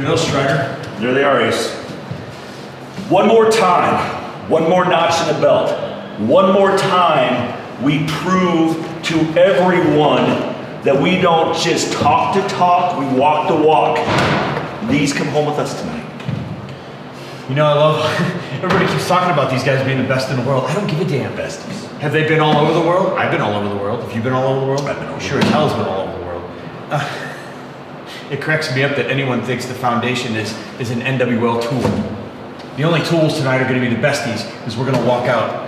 go, Strider. There they are, Ace. One more time. One more notch in the belt. One more time, we prove to everyone that we don't just talk to talk, we walk to walk. These come home with us tonight. You know, I love, everybody keeps talking about these guys being the best in the world. I don't give a damn. Besties. Have they been all over the world? I've been all over the world. Have you been all over the world? I've been all over Sure as hell's been all over the world. It cracks me up that anyone thinks the foundation is an NWL tool. The only tools tonight are going to be the besties, because we're going to walk out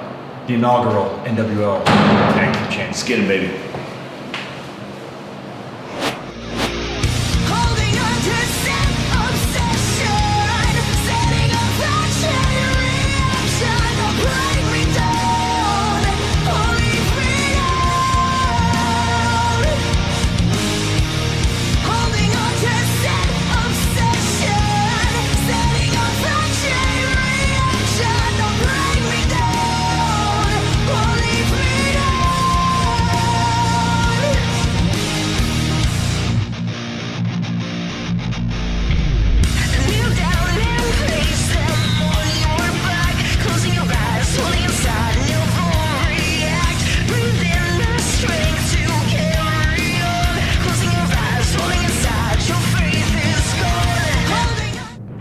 the inaugural NWL Tag Team Champions. Skin him, baby.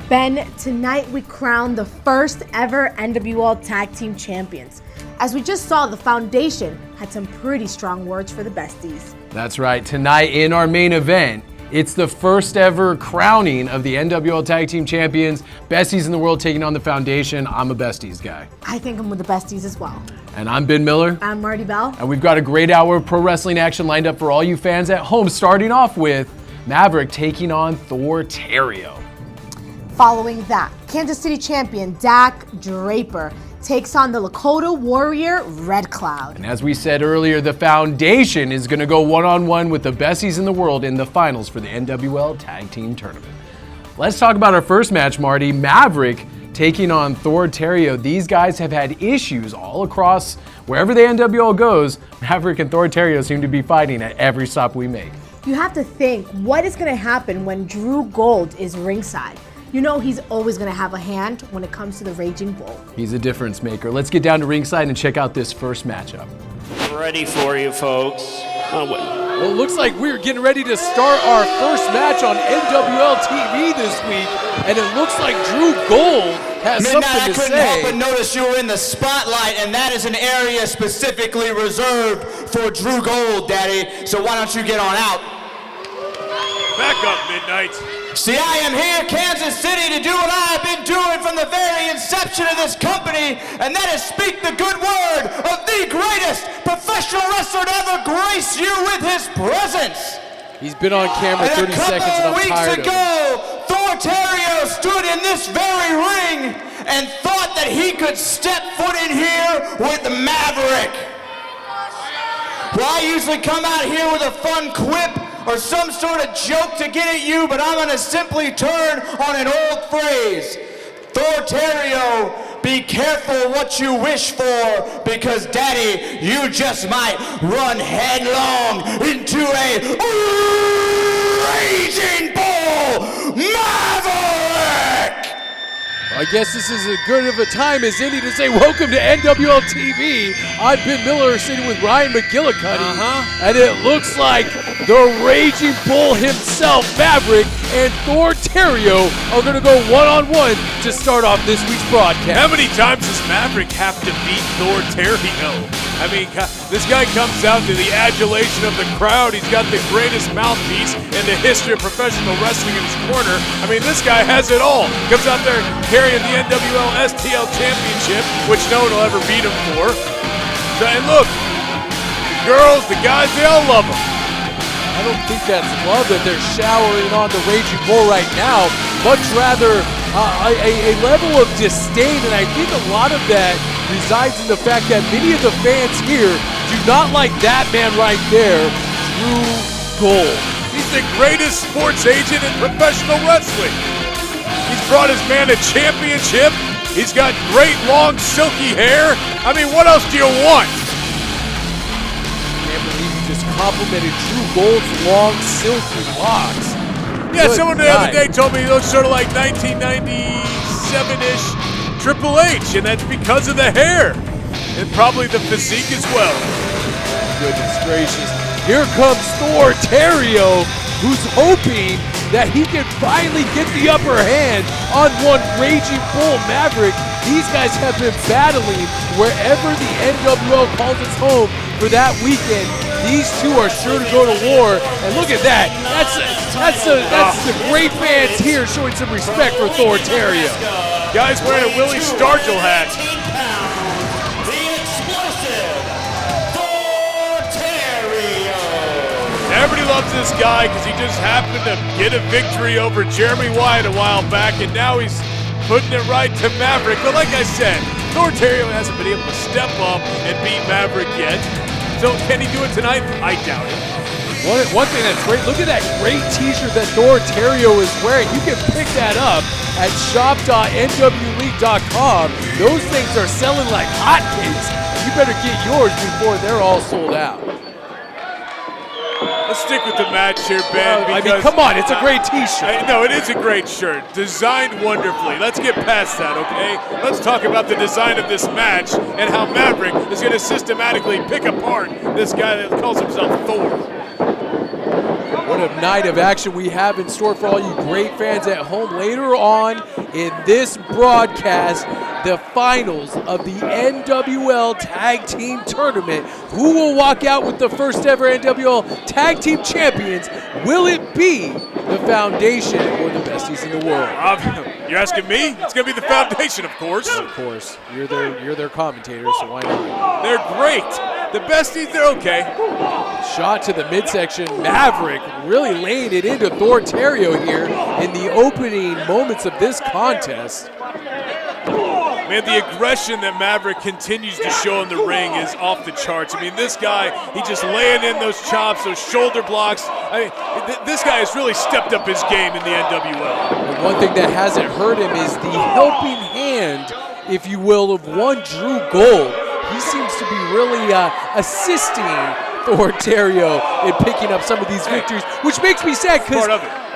Ben, tonight we crown the first ever NWL Tag Team Champions. As we just saw, the Foundation had some pretty strong words for the besties. That's right. Tonight in our main event, it's the first ever crowning of the NWL Tag Team Champions. Besties in the world taking on the Foundation. I'm a besties guy. I think I'm with the besties as well. And I'm Ben Miller. I'm Marty Bell. And we've got a great hour of pro wrestling action lined up for all you fans at home, starting off with Maverick taking on Thor Terrio. Following that, Kansas City champion Dak Draper takes on the Lakota Warrior Red Cloud. And as we said earlier, the Foundation is going to go one-on-one with the besties in the world in the finals for the NWL Tag Team Tournament. Let's talk about our first match, Marty. Maverick taking on Thor Terrio. These guys have had issues all across wherever the NWL goes. Maverick and Thor Terrio seem to be fighting at every stop we make. You have to think, what is going to happen when Drew Gold is ringside? You know he's always going to have a hand when it comes to the Raging Bull. He's a difference maker. Let's get down to ringside and check out this first matchup. Ready for you, folks. Well, it looks like we're getting ready to start our first match on NWL TV this week, and it looks like Drew Gold has something to say. I couldn't help but notice you were in the spotlight, and that is an area specifically reserved for Drew Gold, Daddy. So why don't you get on out? Back up, Midnight. See, I am here, Kansas City, to do what I have been doing from the very inception of this company, and that is speak the good word of the greatest professional wrestler to ever grace you with his presence. He's been on camera 30 seconds and I'm tired of it. A couple of weeks ago, Thor Terrio stood in this very ring and thought that he could step foot in here with Maverick. Well, I usually come out here with a fun quip or some sort of joke to get at you, but I'm gonna simply turn on an old phrase. Thor Terrio, be careful what you wish for, because Daddy, you just might run headlong into a Raging Bull Maverick! I guess this is as good of a time as any to say welcome to NWL TV. I'm Ben Miller sitting with Ryan McGillicuddy, and it looks like the Raging Bull himself, Maverick, and Thor Terrio are going to go one-on-one to start off this week's broadcast. How many times does Maverick have to beat Thor Terrio? I mean, this guy comes out to the adulation of the crowd. He's got the greatest mouthpiece in the history of professional wrestling in his corner. I mean, this guy has it all. Comes out there carrying the NWL STL Championship, which no one will ever beat him for. And look, the girls, the guys, they all love him. I don't think that's love that they're showering on the Raging Bull right now, much rather a level of disdain, and I think a lot of that resides in the fact that many of the fans here do not like that man right there, Drew Gold. He's the greatest sports agent in professional wrestling. He's brought his man a championship. He's got great long silky hair. I mean, what else do you want? I can't believe you just complimented Drew Gold's long silky locks. Yeah, Good someone the other night. day told me it looks sort of like 1997-ish Triple H, and that's because of the hair and probably the physique as well. Goodness gracious. Here comes Thor Terrio, who's hoping that he can finally get the upper hand on one Raging Bull Maverick. These guys have been battling wherever the NWL calls its home for that weekend. These two are sure to go to war, and look at that. That's the great fans here showing some respect for Thor Terrio. Guy's wearing a Willie Stargell hat. Everybody loves this guy because he just happened to get a victory over Jeremy Wyatt a while back, and now he's putting it right to Maverick. But like I said, Thor Terrio hasn't been able to step up and beat Maverick yet. So can he do it tonight? I doubt it. One thing that's great, look at that great t-shirt that Thor Terrio is wearing. You can pick that up at shop.nwleague.com. Those things are selling like hotcakes. You better get yours before they're all sold out. Let's stick with the match here, Ben. I mean, come on, it's a great t-shirt. No, it is a great shirt. Designed wonderfully. Let's get past that, okay? Let's talk about the design of this match and how Maverick is going to systematically pick apart this guy that calls himself Thor. What a night of action we have in store for all you great fans at home. Later on in this broadcast, the finals of the NWL Tag Team Tournament. Who will walk out with the first ever NWL Tag Team Champions? Will it be the Foundation or the Besties in the world? You're asking me? It's going to be the Foundation, of course. Of course. You're their commentator, so why not? They're great. The Besties, they're okay. Shot to the midsection. Maverick really laying it into Thor Terrio here in the opening moments of this contest. Man, the aggression that Maverick continues to show in the ring is off the charts. I mean, this guy, he just laying in those chops, those shoulder blocks. I mean, this guy has really stepped up his game in the NWL. And one thing that hasn't hurt him is the helping hand, if you will, of one Drew Gold. He seems to be really assisting Thor Terrio in picking up some of these victories, which makes me sad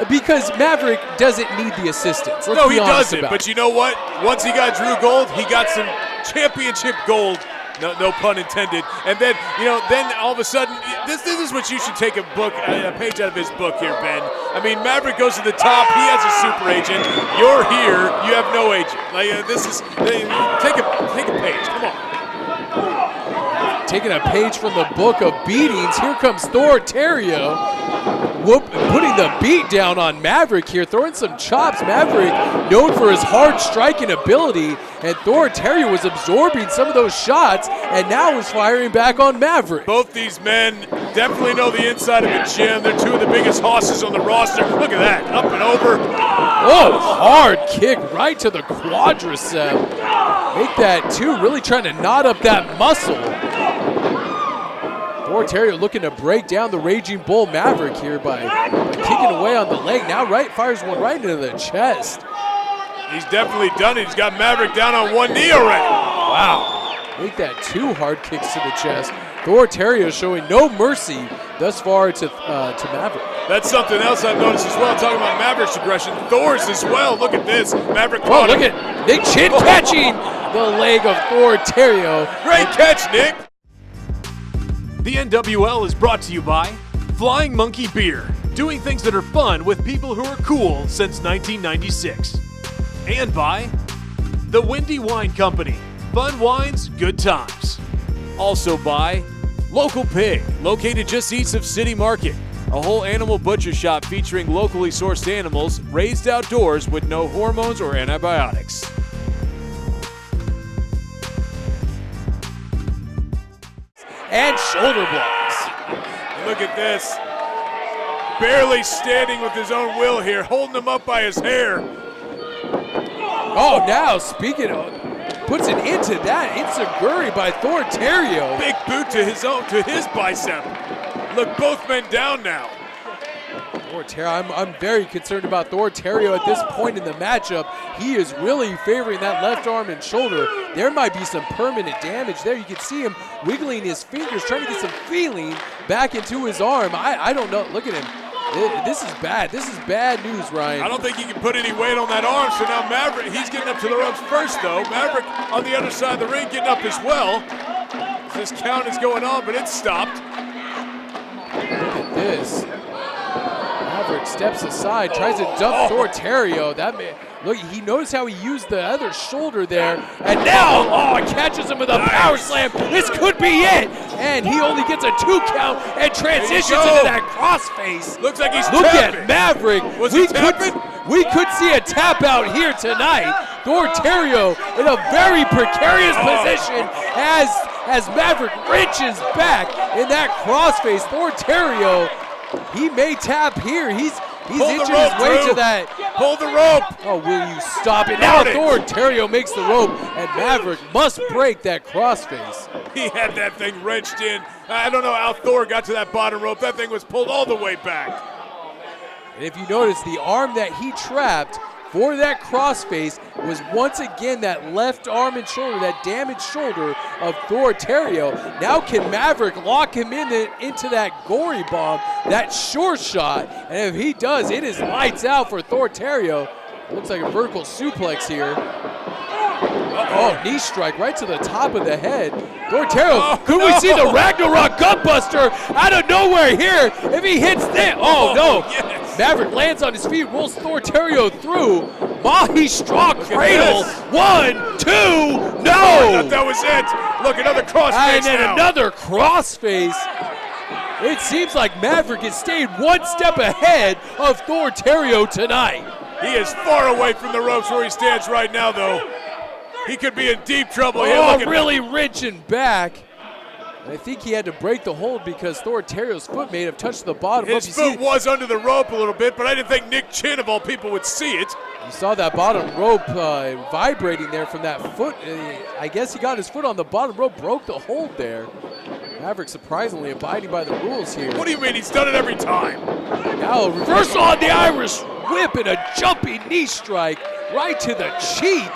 because Maverick doesn't need the assistance. No, he doesn't. But you know what? Once he got Drew Gold, he got some championship gold. No pun intended. And then, then all of a sudden, this is what you should take a page out of his book here, Ben. I mean, Maverick goes to the top. He has a super agent. You're here. You have no agent. Take a page. Come on. Taking a page from the book of beatings. Here comes Thor Terrio, putting the beat down on Maverick here, throwing some chops. Maverick known for his hard striking ability, and Thor Terrio was absorbing some of those shots, and now is firing back on Maverick. Both these men definitely know the inside of the gym. They're two of the biggest hosses on the roster. Look at that, up and over. Oh, hard kick right to the quadricep. Make that two, really trying to knot up that muscle. Thor Terrio looking to break down the Raging Bull Maverick here by kicking away on the leg. Now fires one right into the chest. He's definitely done it. He's got Maverick down on one knee already. Wow. Make that two hard kicks to the chest. Thor Terrio showing no mercy thus far to Maverick. That's something else I've noticed as well. Talking about Maverick's aggression, Thor's as well. Look at this. Maverick caught him. Look at Nick chin catching the leg of Thor Terrio. Great catch, Nick. The NWL is brought to you by Flying Monkey Beer, doing things that are fun with people who are cool since 1996. And by the Windy Wine Company, fun wines, good times. Also by Local Pig, located just east of City Market, a whole animal butcher shop featuring locally sourced animals raised outdoors with no hormones or antibiotics. And shoulder blocks. Look at this. Barely standing with his own will here, holding him up by his hair. Oh, now speaking of, puts an into that enziguri by Thor Terrio. Big boot to his bicep. Look, both men down now. Thor Terrio, I'm very concerned about Thor Terrio at this point in the matchup. He is really favoring that left arm and shoulder. There might be some permanent damage there. You can see him wiggling his fingers, trying to get some feeling back into his arm. I don't know. Look at him. This is bad. This is bad news, Ryan. I don't think he can put any weight on that arm, so now Maverick, he's getting up to the ropes first, though. Maverick on the other side of the ring getting up as well. This count is going on, but it's stopped. Look at this. Maverick steps aside, tries to dump Thortario. That man, look, he noticed how he used the other shoulder there, and now, it catches him with a power slam. This could be it, and he only gets a 2 count and transitions into that crossface. Looks like he's Look tapping. at Maverick. Was he tapping? We could see a tap out here tonight. Thortario in a very precarious position as Maverick wrenches back in that crossface. Thortario, he may tap here. He's inching his way to that. Pull the rope. Oh, will you stop it? Now Thortario makes the rope, and Maverick must break that crossface. He had that thing wrenched in. I don't know how Thor got to that bottom rope. That thing was pulled all the way back. And if you notice, the arm that he trapped for that crossface was once again that left arm and shoulder, that damaged shoulder of Thortario. Now can Maverick lock him into that gory bomb, that sure shot? And if he does, it is lights out for Thortario. Looks like a vertical suplex here. Knee strike right to the top of the head. Thortario, could we see the Ragnarok Gutbuster out of nowhere here? If he hits that, no. Yes. Maverick lands on his feet, rolls Thortario through. Mahi straw cradle. 1, 2, no. I thought that was it. Look, another crossface And then now. another crossface. It seems like Maverick has stayed one step ahead of Thortario tonight. He is far away from the ropes where he stands right now, though. He could be in deep trouble here. Look at Really wrenching back. I think he had to break the hold because Thortario's foot may have touched the bottom. His foot was under the rope a little bit, but I didn't think Nick Chin, of all people, would see it. You saw that bottom rope vibrating there from that foot. I guess he got his foot on the bottom rope, broke the hold there. Maverick surprisingly abiding by the rules here. What do you mean? He's done it every time. Now a reversal on the Irish whip and a jumping knee strike right to the cheek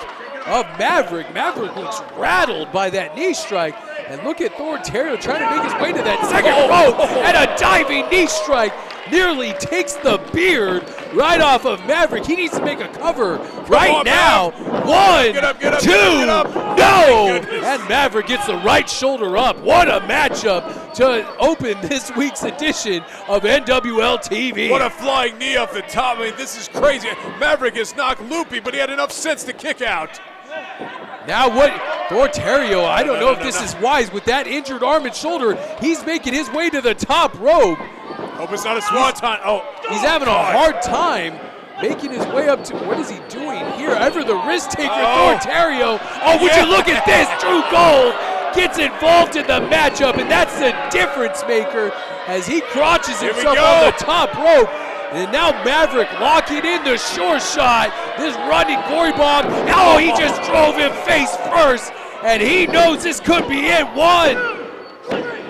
of Maverick. Maverick looks rattled by that knee strike. And look at Thortario trying to make his way to that second rope, and a diving knee strike nearly takes the beard right off of Maverick. He needs to make a cover right now. One, Get up, get up, two, get up. no! Oh, my goodness. And Maverick gets the right shoulder up. What a matchup to open this week's edition of NWL TV. What a flying knee off the top. I mean, this is crazy. Maverick is knocked loopy, but he had enough sense to kick out. Now what? Thortario, I don't know if this is wise. With that injured arm and shoulder, he's making his way to the top rope. Hope it's not a swanton. He's having a hard time making his way up to, what is he doing here? Ever the risk taker, Thortario. Would you look at this? Drew Gold gets involved in the matchup, and that's the difference maker as he crotches himself on the top rope. And now Maverick locking in the sure shot. This running gory bomb. He just drove him face first. And he knows this could be it. 1.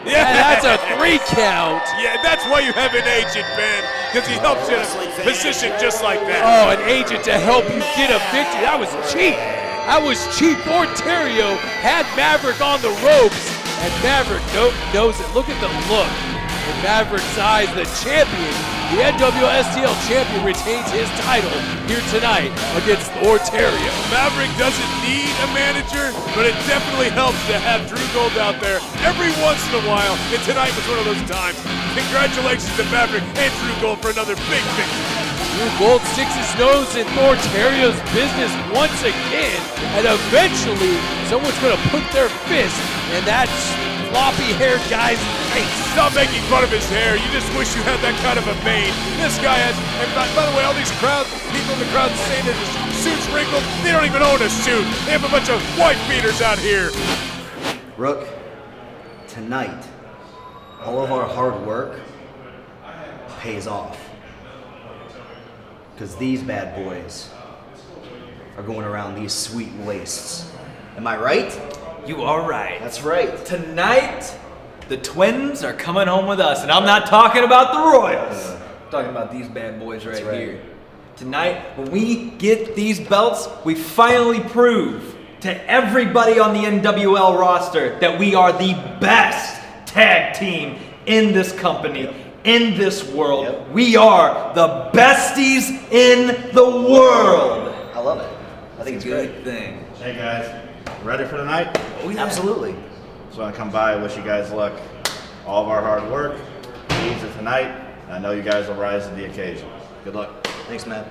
Yeah, that's a 3 count. Yeah, that's why you have an agent, Ben, because he helps you in a position just like that. An agent to help you get a victory. That was cheap. That was cheap. Thortario had Maverick on the ropes, and Maverick knows it. Look at the look in Maverick's eyes. The champion, the NWSTL champion, retains his title here tonight against Thortario. Maverick doesn't need a manager, but it definitely helps to have Drew Gold out there every once in a while, and tonight was one of those times. Congratulations to Maverick and Drew Gold for another big victory. Drew Gold sticks his nose in Thortario's business once again, and eventually someone's going to put their fist in that floppy-haired guy's face. Stop making fun of his hair. You just wish you had that kind of a mane. This guy has, and by the way, all these people in the crowd saying that his suit's wrinkled, they don't even own a suit. They have a bunch of white beaters out here. Rook, tonight, all of our hard work pays off. Because these bad boys are going around these sweet wastes. Am I right? You are right. That's right. Tonight, the Twins are coming home with us, and I'm not talking about the Royals. I'm talking about these bad boys right here. Tonight, when we get these belts, we finally prove to everybody on the NWL roster that we are the best tag team in this company. in this world. We are the besties in the world. I love it. I think it's great. Good thing. Hey guys, ready for the night? Oh, yeah. Absolutely. Just want to come by, wish you guys luck. All of our hard work leads to tonight, and I know you guys will rise to the occasion. Good luck. Thanks, Matt.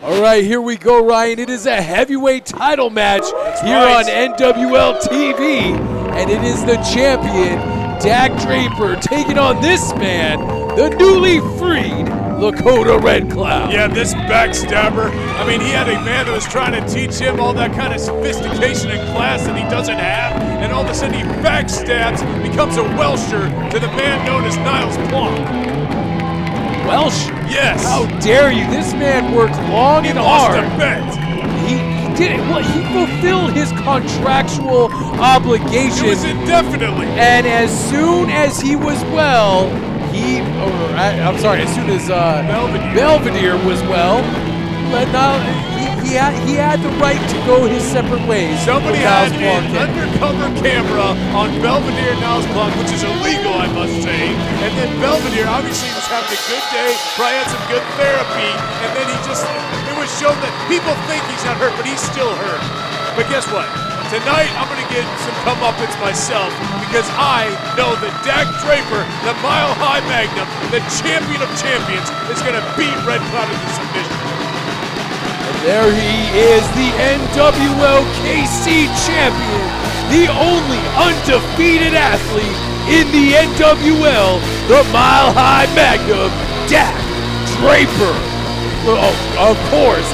All right, here we go, Ryan. It is a heavyweight title match here on NWL TV, and it is the champion, Dak Draper, taking on this man, the newly freed Lakota Red Cloud. Yeah, this backstabber. I mean, he had a man that was trying to teach him all that kind of sophistication and class that he doesn't have, and all of a sudden he backstabs, becomes a Welsher to the man known as Niles Plonk. Welsh? Yes. How dare you? This man worked long and Lost hard. a bet. He did it. Well, he fulfilled his contractual obligation. It was indefinitely. And as soon as he was well, as soon as Belvedere was well, he had the right to go his separate ways. Somebody with had Niles an Plonk. undercover camera on Belvedere and Niles Plonk, which is illegal, I must say. And then Belvedere obviously was having a good day, probably had some good therapy, and then it was shown that people think he's not hurt, but he's still hurt. But guess what? Tonight, I'm going to get some comeuppance myself because I know that Dak Draper, the Mile High Magnum, the champion of champions, is going to beat Red Cloud into submission. There he is, the NWL KC champion, the only undefeated athlete in the NWL, the Mile High Magnum, Dak Draper. Oh, of course.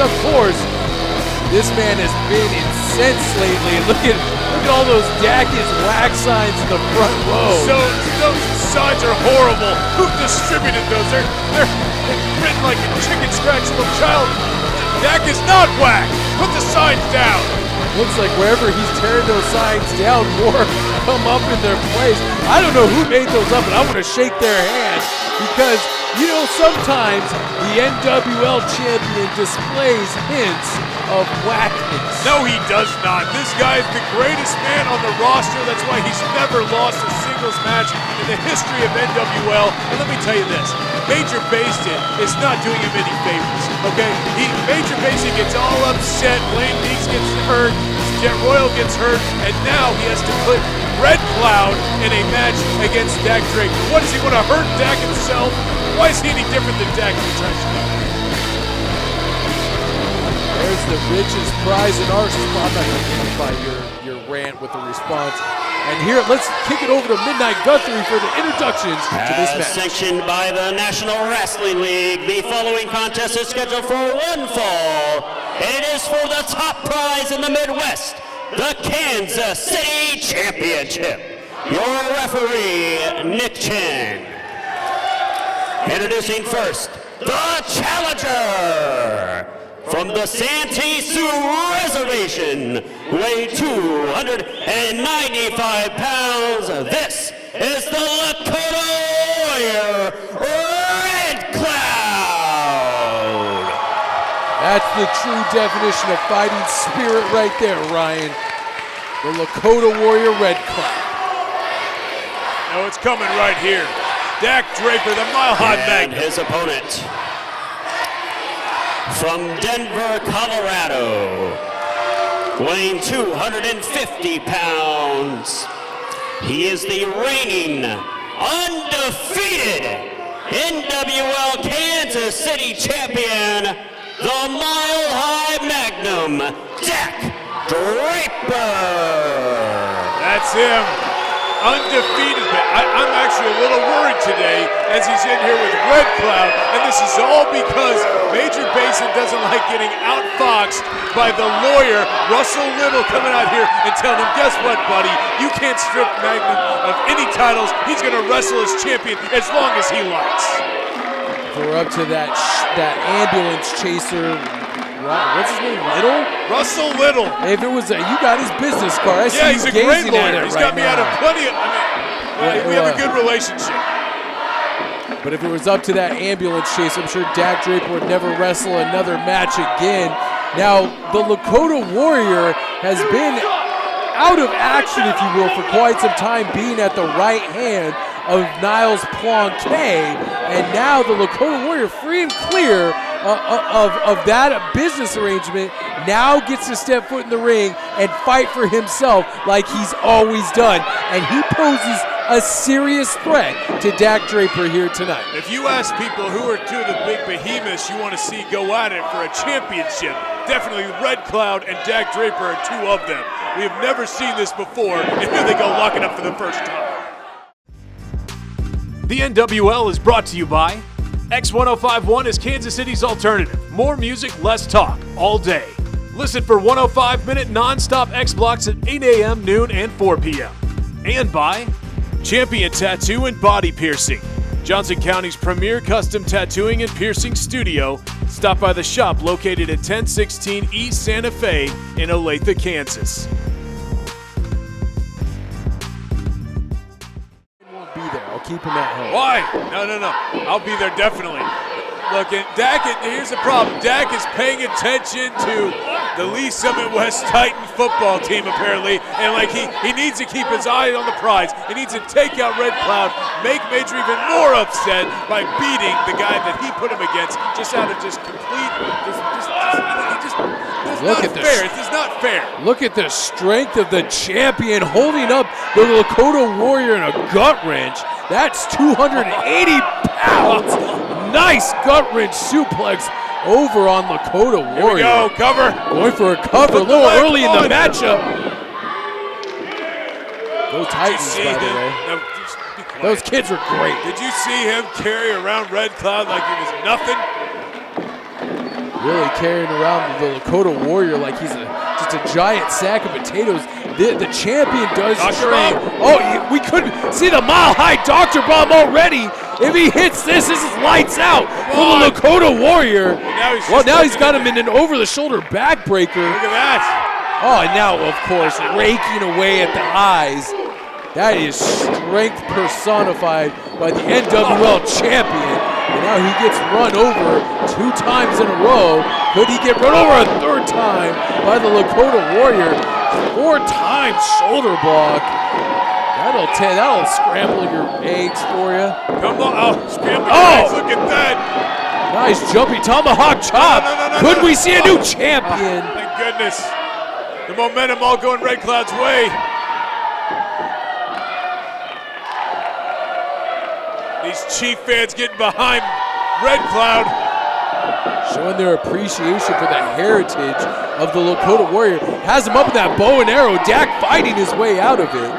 This man has been incensed lately. Look at all those Dak is wax signs in the front row. So those signs are horrible. Who distributed those? They're written like a chicken scratch little child. Dak is not whack. Put the signs down. Looks like wherever he's tearing those signs down, more come up in their place. I don't know who made those up, but I'm going to shake their hand because, you know, sometimes the NWL champion displays hints of whackness. No, he does not. This guy is the greatest man on the roster. That's why he's never lost a singles match in the history of NWL. And let me tell you this, Major Baston is not doing him any favors, okay? Major Baston gets all upset, Lane Meeks gets hurt, Jet Royal gets hurt, and now he has to put Red Cloud in a match against Dak Draper. What, does he want to hurt Dak himself? Why is he any different than Dak Draper? There's the richest prize in our spot. I'm not going to amplify your rant with the response. And here, let's kick it over to Midnight Guthrie for the introductions to this match. Sanctioned by the National Wrestling League, the following contest is scheduled for one fall, and it is for the top prize in the Midwest, the Kansas City Championship. Your referee, Nick Chen. Introducing first, the challenger. From the Santee Sioux Reservation, weighing 295 pounds, this is the Lakota Warrior, Red Cloud. That's the true definition of fighting spirit right there, Ryan. The Lakota Warrior, Red Cloud. No, it's coming right here. Dak Draper, the Mile High Magnum. His opponent. From Denver, Colorado, weighing 250 pounds, he is the reigning, undefeated NWL Kansas City champion, the Mile High Magnum, Dak Draper. That's him. Undefeated, but I'm actually a little worried today as he's in here with Red Cloud, and this is all because Major Basin doesn't like getting outfoxed by the lawyer, Russell Little, coming out here and telling him, guess what, buddy, you can't strip Magnum of any titles. He's going to wrestle as champion as long as he likes. We're up to that ambulance chaser. What's his name? Little? Russell Little. If it was you got his business card. I see he's you a great gazing at lawyer. it He's right got me out of now. plenty of. We have a good relationship. But if it was up to that ambulance chase, I'm sure Dak Draper would never wrestle another match again. Now, the Lakota Warrior has been out of action, if you will, for quite some time, being at the right hand of Niles Planquet, and now the Lakota Warrior, free and clear of that business arrangement, now gets to step foot in the ring and fight for himself like he's always done, and he poses a serious threat to Dak Draper here tonight. If you ask people who are two of the big behemoths you want to see go at it for a championship, definitely Red Cloud and Dak Draper are two of them. We have never seen this before, and here they go locking up for the first time. The NWL is brought to you by X1051 is Kansas City's alternative. More music, less talk, all day. Listen for 105-minute non-stop X blocks at 8 a.m., noon, and 4 p.m. And by Champion Tattoo and Body Piercing, Johnson County's premier custom tattooing and piercing studio. Stop by the shop located at 1016 East Santa Fe in Olathe, Kansas. Won't be there. I'll keep him at home. Why? No. I'll be there definitely. Look, and Dak, here's the problem. Dak is paying attention to the Lee Summit West Titan football team, apparently, and like he needs to keep his eye on the prize. He needs to take out Red Cloud, make Major even more upset by beating the guy that he put him against, just out of just complete, It's not fair. Look at the strength of the champion holding up the Lakota Warrior in a gut wrench. That's 280 pounds. Nice gut wrench suplex over on Lakota Warrior. Here we go, cover. Going for a cover a little early in the matchup. Those Titans, by the way. No, just be quiet. Those kids are great. Did you see him carry around Red Cloud like he was nothing? Really carrying around the Lakota Warrior like he's just a giant sack of potatoes. The champion does train. Oh, we couldn't see the mile-high Dr. Bomb already. If he hits this is lights out for the Lakota Warrior. Now he's got him in an over-the-shoulder backbreaker. Look at that. Oh, and now, of course, raking away at the eyes. That is strength personified by the NWL champion. And now he gets run over 2 times in a row. Could he get run over a 3rd time by the Lakota Warrior? 4 times shoulder block. That'll scramble your eggs for you. Come on, scramble your eggs, look at that. Nice jumpy tomahawk chop. Could we see a new champion? Thank goodness. The momentum all going Red Cloud's way. These Chief fans getting behind Red Cloud. Showing their appreciation for the heritage of the Lakota Warrior. Has him up in that bow and arrow. Dak fighting his way out of it.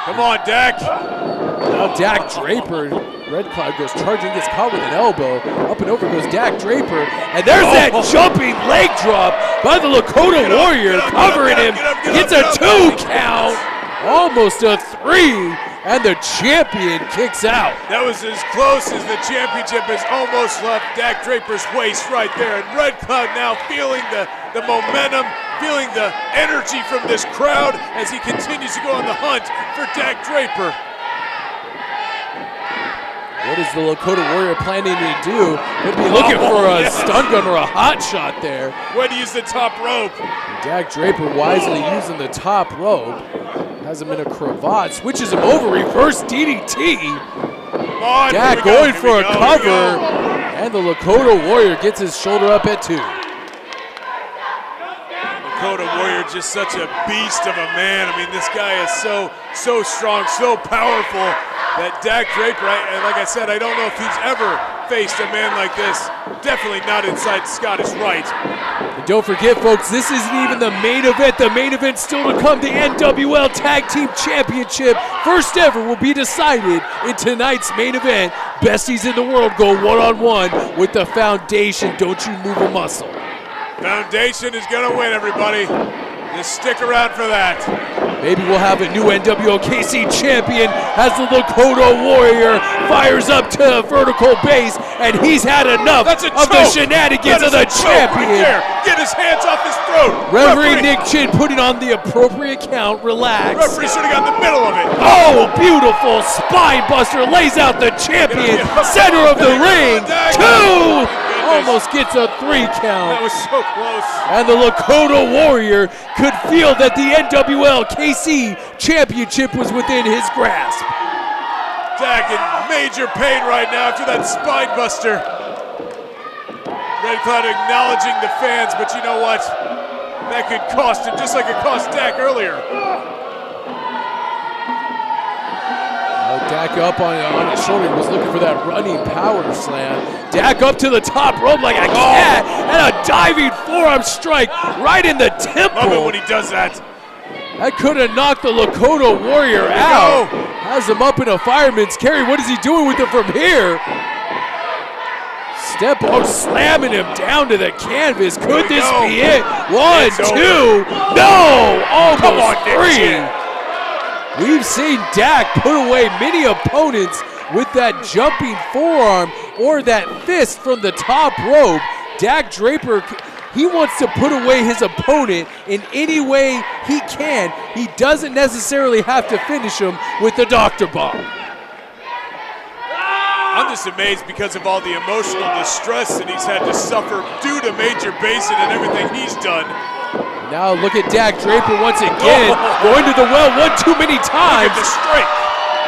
Come on, Dak. Now Dak Draper. Red Cloud goes charging, gets caught with an elbow. Up and over goes Dak Draper. And there's that jumping leg drop by the Lakota Warrior. Covering him. Gets a 2 count. Almost a 3. And the champion kicks out. That was as close as the championship has almost left Dak Draper's waist right there. And Red Cloud now feeling the momentum, feeling the energy from this crowd as he continues to go on the hunt for Dak Draper. What is the Lakota Warrior planning to do? Could be looking for a stun gun or a hot shot there. Way to use the top rope. Dak Draper wisely using the top rope. Has him in a cravat, switches him over, reverse DDT. On, Dak going for a cover, and the Lakota Warrior gets his shoulder up at 2. Lakota Warrior, just such a beast of a man. I mean, this guy is so strong, so powerful that Dak Draper, like I said, I don't know if he's ever faced a man like this. Definitely not inside Scottish Rite. And don't forget, folks, this isn't even the main event. The main event still to come. The NWL Tag Team Championship, first ever, will be decided in tonight's main event. Besties in the world go one-on-one with the Foundation. Don't you move a muscle. Foundation is going to win, everybody. Just stick around for that. Maybe we'll have a new NWLKC champion as the Lakota Warrior fires up to a vertical base, and he's had enough of the shenanigans of the champion. Right, get his hands off his throat. Referee Nick Chin putting on the appropriate count. Relax. Referee should have got in the middle of it. Oh, beautiful spine buster lays out the champion. Center of the ring. 2. almost gets a 3 count. That was so close. And the Lakota Warrior could feel that the NWL KC Championship was within his grasp. Dak in major pain right now after that spine buster. Red Cloud acknowledging the fans, but you know what? That could cost him just like it cost Dak earlier. Dak up on his shoulder. He was looking for that running power slam. Dak up to the top rope like a cat, and a diving forearm strike right in the temple. Love it when he does that. That could have knocked the Lakota Warrior out. Has him up in a fireman's carry. What is he doing with it from here? Step out, slamming him down to the canvas. Could this be it? 1, 2, no! Almost 3. We've seen Dak put away many opponents with that jumping forearm or that fist from the top rope. Dak Draper, he wants to put away his opponent in any way he can. He doesn't necessarily have to finish him with the Dr. Bomb. I'm just amazed because of all the emotional distress that he's had to suffer due to Major Basin and everything he's done. Now look at Dak Draper once again, going to the well one too many times. Look at the strike.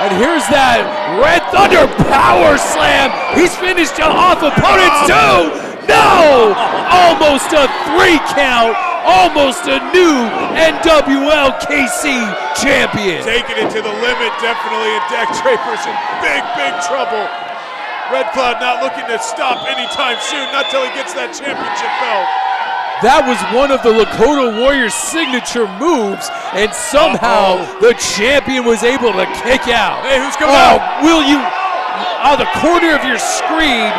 And here's that Red Thunder power slam. He's finished off opponents too. No! Almost a 3 count. Almost a new NWL KC champion. Taking it to the limit, definitely, and Dak Draper's in big, big trouble. Red Cloud not looking to stop anytime soon, not till he gets that championship belt. That was one of the Lakota Warriors' signature moves, and somehow the champion was able to kick out. Hey, who's coming out? Will you, on the corner of your screen,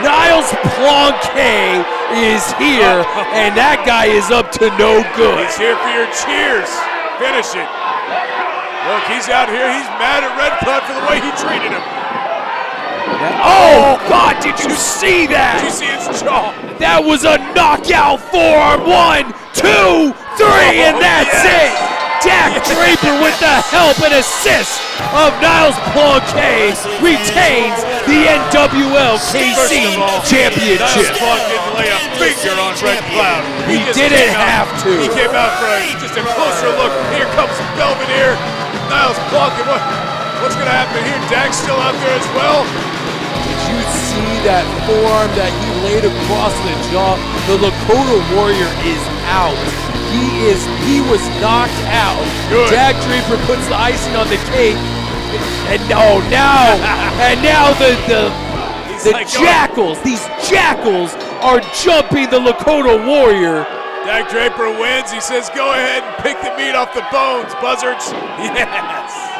Niles Planquet is here, and that guy is up to no good. He's here for your cheers. Finish it. Look, he's out here. He's mad at Red Cloud for the way he treated him. Oh, God, did you see that? Did you see his jaw? That was a knockout forearm. 1, 2, 3, and that's it. Dak Draper, with the help and assist of Niles Planquet, retains the NWL KC Championship. Niles Planquet didn't lay a finger on Red Cloud. He didn't have to. He came out for just a closer look. Here comes Belvedere. Niles Planquet, what's going to happen here? Dak's still out there as well. Did you see that forearm that he laid across the jaw? The Lakota Warrior is out. He was knocked out. Good. Dak Draper puts the icing on the cake. And now the jackals, these jackals are jumping the Lakota Warrior. Dak Draper wins. He says, go ahead and pick the meat off the bones, buzzards. Yes.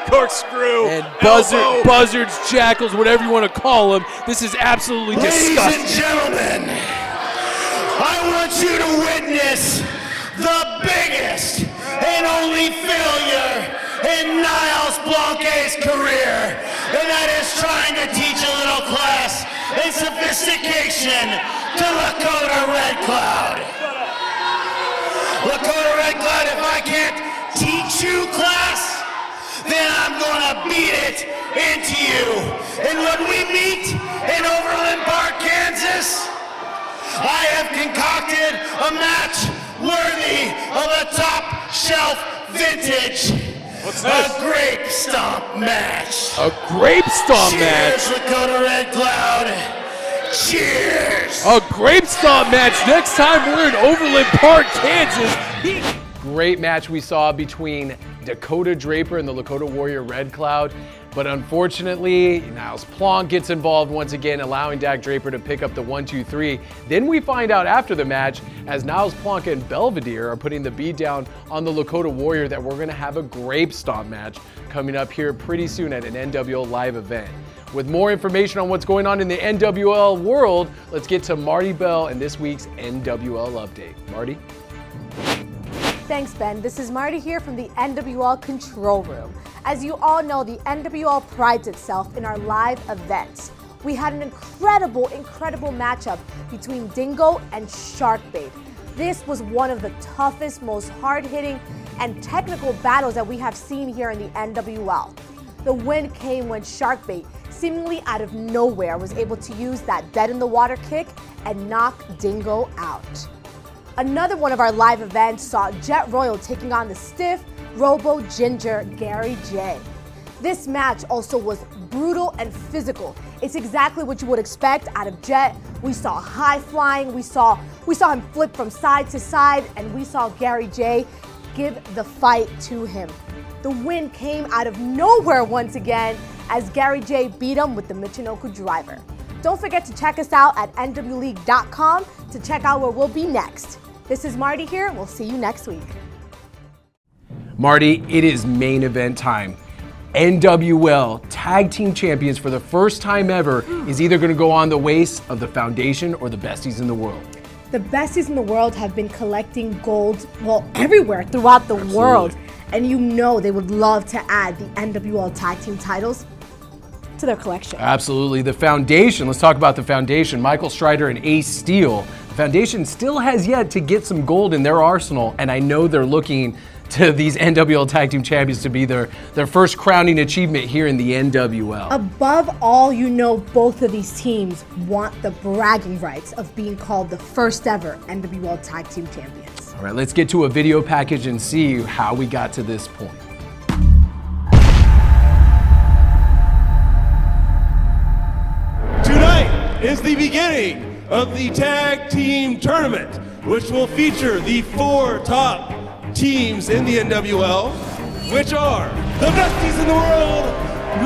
Corkscrew. And buzzards, jackals, whatever you want to call them. This is absolutely disgusting. Ladies and gentlemen, I want you to witness the biggest and only failure in Niles Planquet's career, and that is trying to teach a little class and sophistication to Lakota Red Cloud. Lakota Red Cloud, if I can't teach you class, then I'm gonna beat it into you. And when we meet in Overland Park, Kansas, I have concocted a match worthy of a top shelf vintage. What's this? A grape stomp match. A grape stomp match. Cheers, Lakota Red Cloud. Cheers. A grape stomp match next time we're in Overland Park, Kansas. Great match we saw between Dakota Draper and the Lakota Warrior Red Cloud. But unfortunately, Niles Planquet gets involved once again, allowing Dak Draper to pick up the 1-2-3. Then we find out after the match, as Niles Planquet and Belvedere are putting the beat down on the Lakota Warrior, that we're gonna have a grape stomp match coming up here pretty soon at an NWL live event. With more information on what's going on in the NWL world, let's get to Marty Bell and this week's NWL update. Marty? Thanks, Ben. This is Marty here from the NWL Control Room. As you all know, the NWL prides itself in our live events. We had an incredible matchup between Dingo and Sharkbait. This was one of the toughest, most hard-hitting, and technical battles that we have seen here in the NWL. The win came when Sharkbait seemingly out of nowhere was able to use that dead in the water kick and knock Dingo out. Another one of our live events saw Jet Royal taking on the stiff Robo Ginger Gary J. This match also was brutal and physical. It's exactly what you would expect out of Jet. We saw high flying, we saw him flip from side to side, and we saw Gary J give the fight to him. The win came out of nowhere once again as Gary J beat him with the Michinoku driver. Don't forget to check us out at nwleague.com to check out where we'll be next. This is Marty here, and we'll see you next week. Marty, it is main event time. NWL Tag Team Champions for the first time ever is either going to go on the waist of the Foundation or the Besties in the World. The besties in the world have been collecting gold, well, everywhere throughout the world. And you know they would love to add the NWL Tag Team titles to their collection. Absolutely. The Foundation, let's talk about the Foundation. Michael Strider and Ace Steel. The Foundation still has yet to get some gold in their arsenal, and I know they're looking to these NWL Tag Team Champions to be their first crowning achievement here in the NWL. Above all, you know both of these teams want the bragging rights of being called the first ever NWL Tag Team Champions. All right, let's get to a video package and see how we got to this point. Tonight is the beginning of the Tag Team Tournament, which will feature the 4 top teams in the NWL, which are the Besties in the World,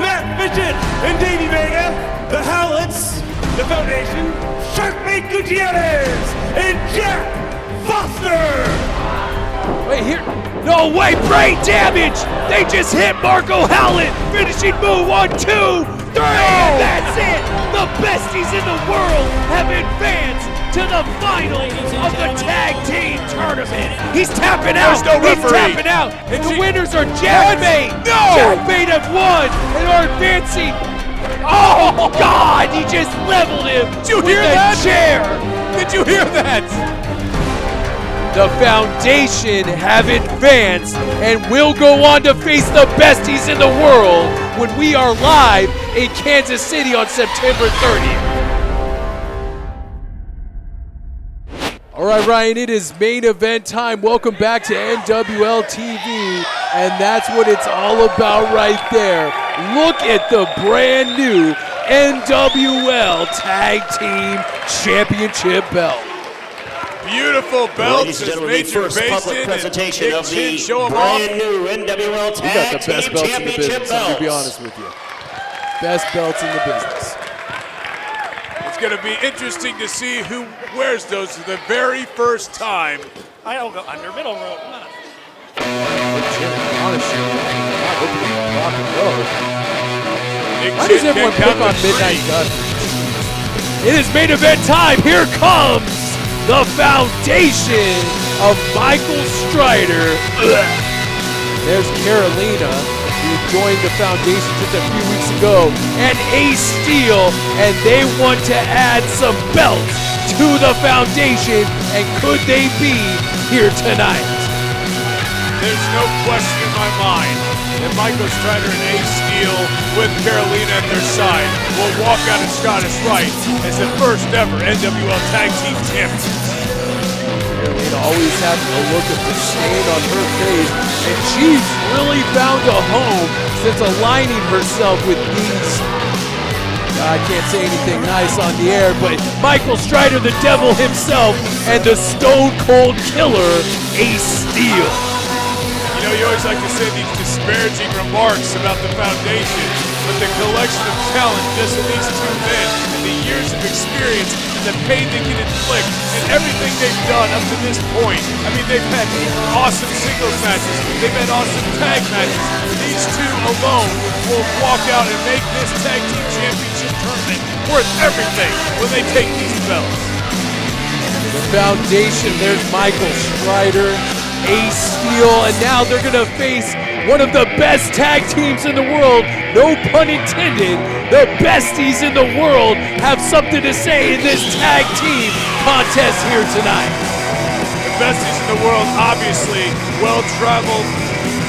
Matt Fidget and Davey Vega, the Howlets, the Foundation, Sharkbait Gutierrez, and Jack Foster! Wait, here. No way, brain damage! They just hit Marco Howlett! Finishing move, 1, 2, 3, and that's it! The Besties in the World have advanced to the finals of the Tag Team Tournament. He's tapping out. There's no referee. He's tapping out. And the winners are Jackbait. No! Jackbait have won and are advancing. Oh, God! He just leveled him. Did you hear that? Chair. Did you hear that? The Foundation have advanced and will go on to face the Besties in the World when we are live in Kansas City on September 30th. All right, Ryan, it is main event time. Welcome back to NWL TV, and that's what it's all about right there. Look at the brand new NWL Tag Team Championship belt. Beautiful belts. Ladies and gentlemen, the first public presentation of the brand new NWL Tag Team Championship belts. I'm gonna be honest with you. Best belts in the business. It's going to be interesting to see who wears those for the very first time. I don't go under middle rope. Why does everyone pick on Midnight Gun? It is main event time. Here comes the Foundation of Michael Strider. There's Carolina, who joined the Foundation just a few weeks ago, and Ace Steel, and they want to add some belts to the Foundation, and could they be here tonight? There's no question in my mind that Michael Strider and Ace Steel, with Carolina at their side, will walk out of Scottish Rite as the first ever NWL Tag Team Champions. Carolina always having a look of disdain on her face, and she's really found a home since aligning herself with these. I can't say anything nice on the air, but Michael Strider, the devil himself, and the Stone Cold Killer, Ace Steel. You know, you always like to say these disparaging remarks about the Foundation, but the collection of talent just in these two men and the years of experience and the pain they can inflict and everything they've done up to this point. I mean, they've had awesome singles matches, they've had awesome tag matches. These two alone will walk out and make this Tag Team Championship tournament worth everything when they take these belts. The Foundation, there's Michael Strider, Ace Steel, and now they're gonna face one of the best tag teams in the world. No pun intended. The Besties in the world have something to say in this tag team contest here tonight. The Besties in the world, obviously well-traveled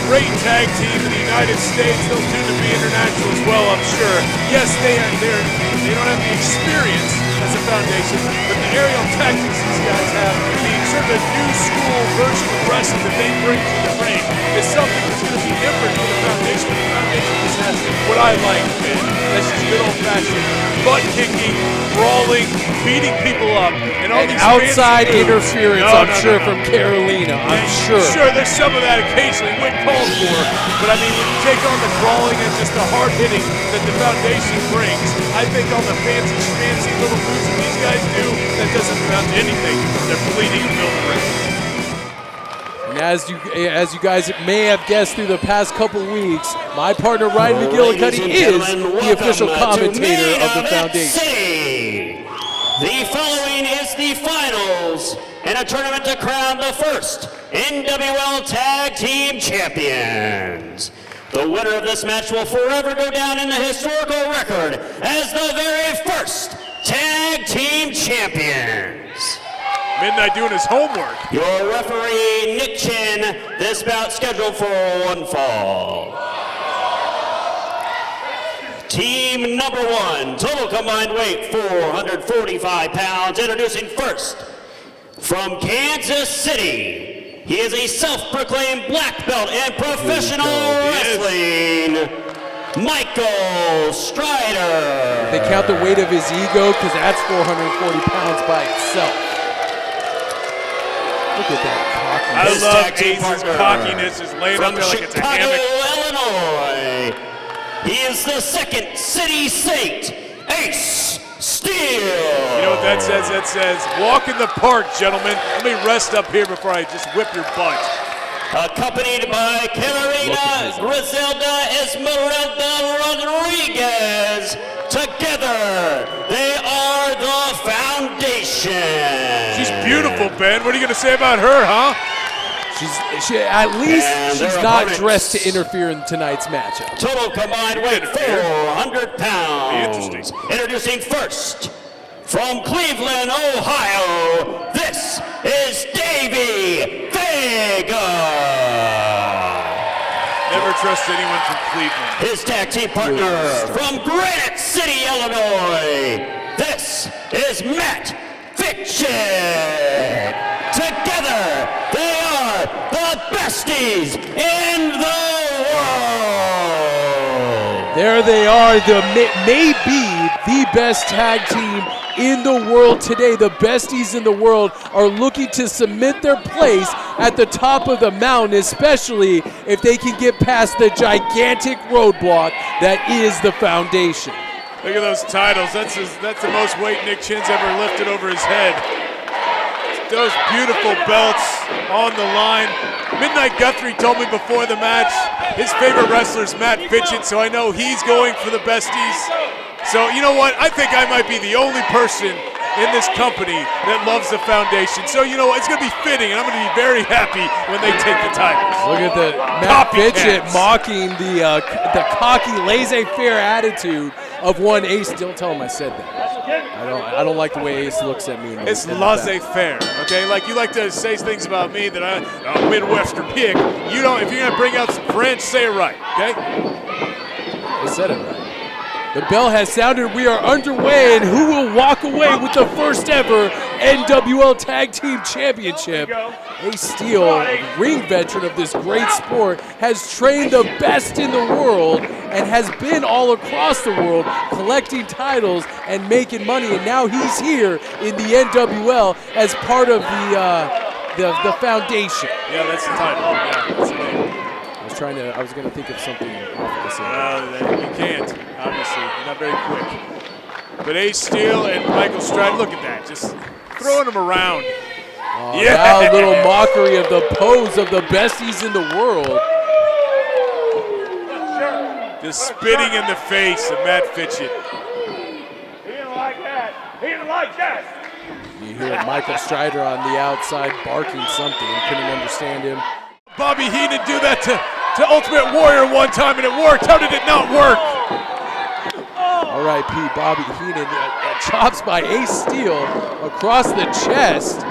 great tag team in the United States. They'll soon to be international as well, I'm sure. Yes, they don't have the experience as a foundation, but the aerial tactics these guys have, the sort of new school version of wrestling that they bring to the ring, is something that's going to be different for the foundation. The foundation just has what I like, man. That's just good old-fashioned butt kicking, brawling, beating people up, and all these outside fancy moves. interference, No, I'm no, sure, no. from Carolina. I'm sure. Sure, there's some of that occasionally when called for, but I mean, when you take on the brawling and just the hard hitting that the foundation brings, I think all the fancy little moves that these guys do, that doesn't amount to anything. They're fleeting in the middle of the ring. And as you guys may have guessed through the past couple weeks, my partner Ryan McGillicuddy is the official commentator of the foundation. City. The following is the finals in a tournament to crown the first NWL Tag Team Champions. The winner of this match will forever go down in the historical record as the very first Tag Team Champions. Midnight doing his homework. Your referee, Nick Chin, this bout scheduled for one fall. Team number one, total combined weight 445 pounds, introducing first from Kansas City. He is a self-proclaimed black belt in professional wrestling, Michael Strider. They count the weight of his ego because that's 440 pounds by itself. Look at that cockiness. I love Ace's cockiness, just laying up there like it's a hammock. Illinois. He is the second City Saint, Ace Steel. You know what that says? That says, walk in the park, gentlemen. Let me rest up here before I just whip your butt. Accompanied by Carolina Griselda Esmeralda Rodriguez. Together, they are the foundation. She's beautiful, Ben. What are you going to say about her, huh? At least And she's their not opponents. dressed to interfere in tonight's matchup. Total combined weight 400 pounds. Interesting. Introducing first from Cleveland, Ohio. This is Davey Vega. Never trust anyone from Cleveland. His tag team partner from Granite City, Illinois. This is Matt Fitchett. Together, they are the besties in the world. There they are, maybe the best tag team in the world today. The besties in the world are looking to cement their place at the top of the mountain, especially if they can get past the gigantic roadblock that is the foundation. Look at those titles. That's the most weight Nick Chin's ever lifted over his head. Those beautiful belts on the line. Midnight Guthrie told me before the match his favorite wrestler is Matt Fitchett, so I know he's going for the besties. So you know what? I think I might be the only person in this company that loves the foundation. So you know what? It's going to be fitting, and I'm going to be very happy when they take the titles. Look at the Matt Fitchett mocking the cocky, laissez-faire attitude of one Ace. Don't tell him I said that. I don't like the way Ace looks at me. It's laissez-faire, okay? Like you like to say things about me that I'm a Midwestern pig. You don't. If you're going to bring out some French, say it right, okay? I said it right. The bell has sounded. We are underway, and who will walk away with the first ever NWL Tag Team Championship? Ace Steel, ring veteran of this great sport, has trained the best in the world and has been all across the world collecting titles and making money, and now he's here in the NWL as part of the foundation. Yeah, that's the title. Yeah, that's the name. I was gonna think of something off of the same. You can't, obviously. You're not very quick. But Ace Steel and Michael Strider, look at that, just throwing them around. Now a little mockery of the pose of the besties in the world. Just spitting in the face of Matt Fitchett. He didn't like that. He didn't like that. You hear Michael Strider on the outside barking something. Couldn't understand him. Bobby Heenan do that to Ultimate Warrior one time, and it worked. How did it not work? R.I.P. Bobby Heenan. Chops by Ace Steel across the chest.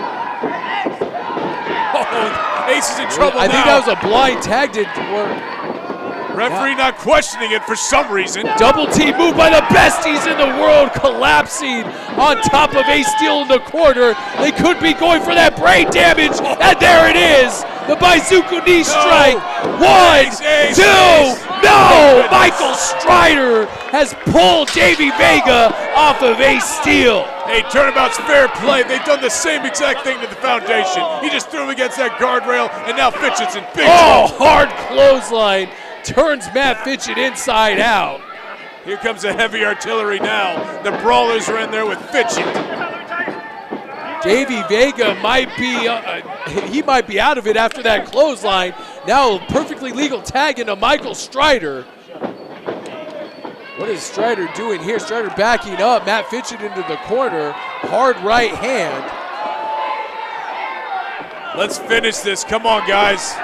Oh, Ace is in trouble I now. think that was a blind tag. Referee not questioning it for some reason. Double team move by the besties in the world, collapsing on top of Ace Steel in the corner. They could be going for that brain damage, and there it is. The Bazooka knee strike. One, Ace, two, no! Michael Strider has pulled Davey Vega off of Ace Steel. Hey, turnabout's fair play. They've done the same exact thing to the foundation. He just threw him against that guardrail, and now Fitchett's in big trouble. Hard clothesline. Turns Matt Fitchett inside out. Here comes the heavy artillery now. The Brawlers are in there with Fitchett. Davey Vega might be, he might be out of it after that clothesline. Now perfectly legal tag into Michael Strider. What is Strider doing here? Strider backing up, Matt Fitchett into the corner. Hard right hand. Let's finish this. Come on, guys.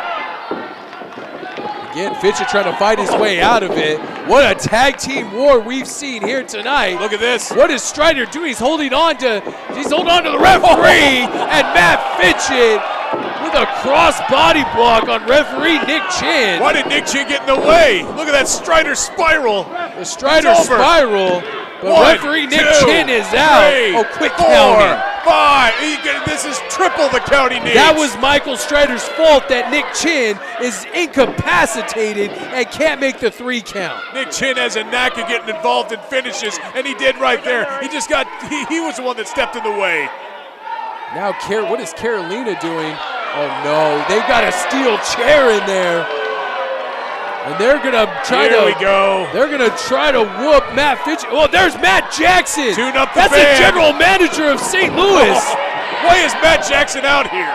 Again, Fitchett trying to fight his way out of it. What a tag team war we've seen here tonight. Look at this. What is Strider doing? He's holding on to the referee, and Matt Fitchett with a cross body block on referee Nick Chin. Why did Nick Chin get in the way? Look at that Strider spiral. The Strider spiral, but One, referee Nick two, Chin is out. three, Oh, quick 4, counting. 5. This is triple the count he needs. That was Michael Strider's fault that Nick Chin is incapacitated and can't make the 3 count. Nick Chin has a knack of getting involved in finishes, and he did right there. He just got, he was the one that stepped in the way. Now, what is Carolina doing? Oh no, they've got a steel chair in there. And they're gonna try Here we go. They're gonna try to whoop Matt Fitchett. Oh, there's Matt Jackson. Tune up the That's band. the general manager of St. Louis. Why is Matt Jackson out here?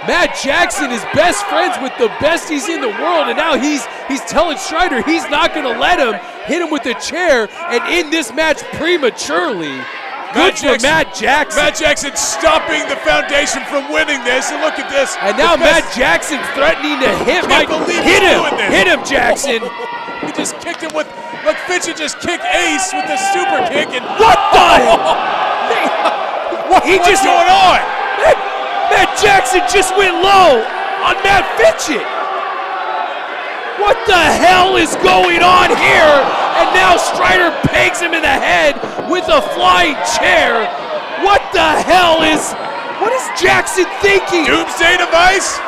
Matt Jackson is best friends with the besties in the world, and now he's telling Strider he's not gonna let him hit him with the chair and end this match prematurely. Good for Matt Jackson. Matt Jackson stopping the foundation from winning this, and look at this. And now Matt Jackson threatening to hit Mike. Hit him! Hit him, Jackson! He just kicked him with, look, Fitchett just kicked Ace with the super kick, and what the? What's going on? Matt Jackson just went low on Matt Fitchett. What the hell is going on here? And now Strider pegs him in the head with a flying chair. What the hell is Jackson thinking? Doomsday device?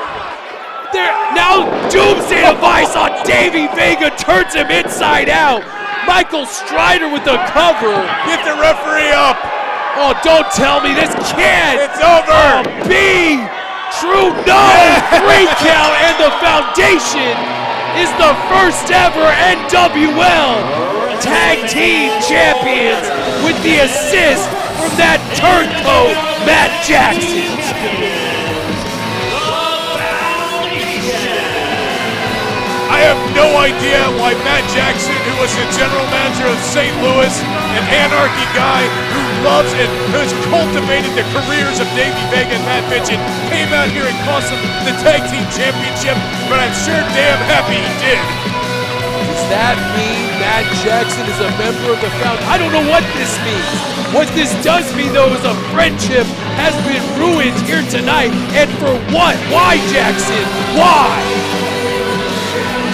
Now Doomsday device on Davey Vega turns him inside out. Michael Strider with the cover. Get the referee up. Oh, don't tell me this can't. It's over. B. True no. 3 count, and the foundation is the first ever NWL Tag Team Champions with the assist from that turncoat, Matt Jackson. I have no idea why Matt Jackson, who was the general manager of St. Louis, an Anarchy guy who loves and has cultivated the careers of Davey Vega and Matt Fitchett, came out here and cost them the Tag Team Championship, but I'm sure damn happy he did. Does that mean Matt Jackson is a member of the foundation? I don't know what this means. What this does mean, though, is a friendship has been ruined here tonight. And for what? Why, Jackson? Why?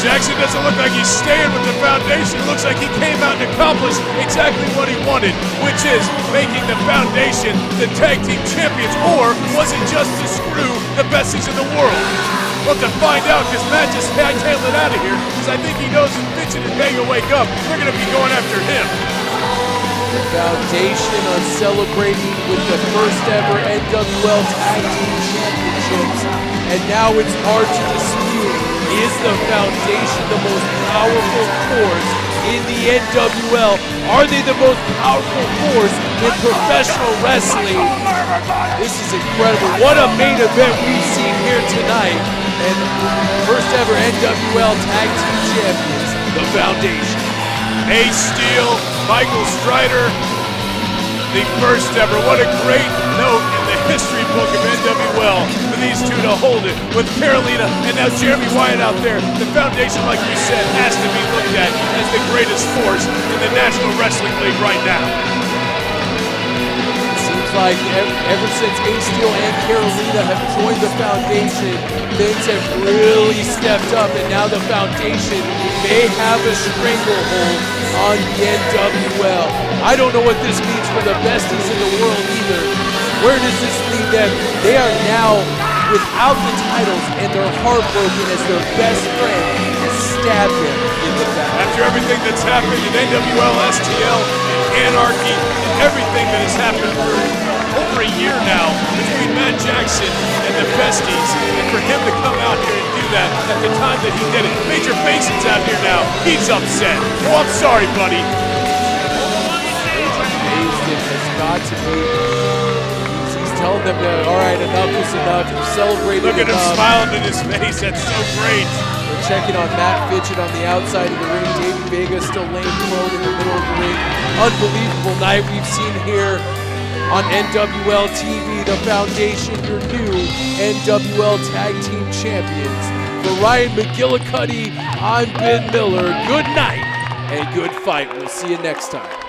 Jackson doesn't look like he's staying with the foundation. It looks like he came out and accomplished exactly what he wanted, which is making the foundation the tag team champions. Or was it just to screw the besties in the world? We'll have to find out, because Matt just hightailed it out of here, because I think he knows if Fitchett and Vega wake up, they're going to be going after him. The foundation on celebrating with the first ever NWL Tag Team Championships, and now it's hard to dispute. Is the foundation the most powerful force in the NWL? Are they the most powerful force in professional wrestling? This is incredible. What a main event we've seen here tonight. And first ever NWL Tag Team Champions, the foundation. Ace Steel, Michael Strider, the first ever. What a great note in the history book of NWL for these two to hold it with Carolina and now Jeremy Wyatt out there. The foundation, like we said, has to be looked at as the greatest force in the National Wrestling League right now. It seems like ever since Ace Steel and Carolina have joined the foundation, things have really stepped up, and now the foundation may have a stranglehold on the NWL. I don't know what this means for the besties in the world either. Where does this leave them? They are now without the titles, and they're heartbroken as their best friend has stabbed them in the back. After everything that's happened in NWL, STL, and Anarchy, and everything that has happened for over a year now between Matt Jackson and the besties, and for him to come out here and do that at the time that he did it. Major Mason's out here now. He's upset. Oh, I'm sorry, buddy. Major Mason has got to be. He's telling them that, all right, enough is enough. You've celebrated Look at him enough. smiling in his face. That's so great. We're checking on Matt Fitchett on the outside of the ring. Davey Vega still laying prone in the middle of the ring. Unbelievable night we've seen here on NWL TV. The Foundation, your new NWL Tag Team Champions. For Ryan McGillicuddy, I'm Ben Miller. Good night and good fight. We'll see you next time.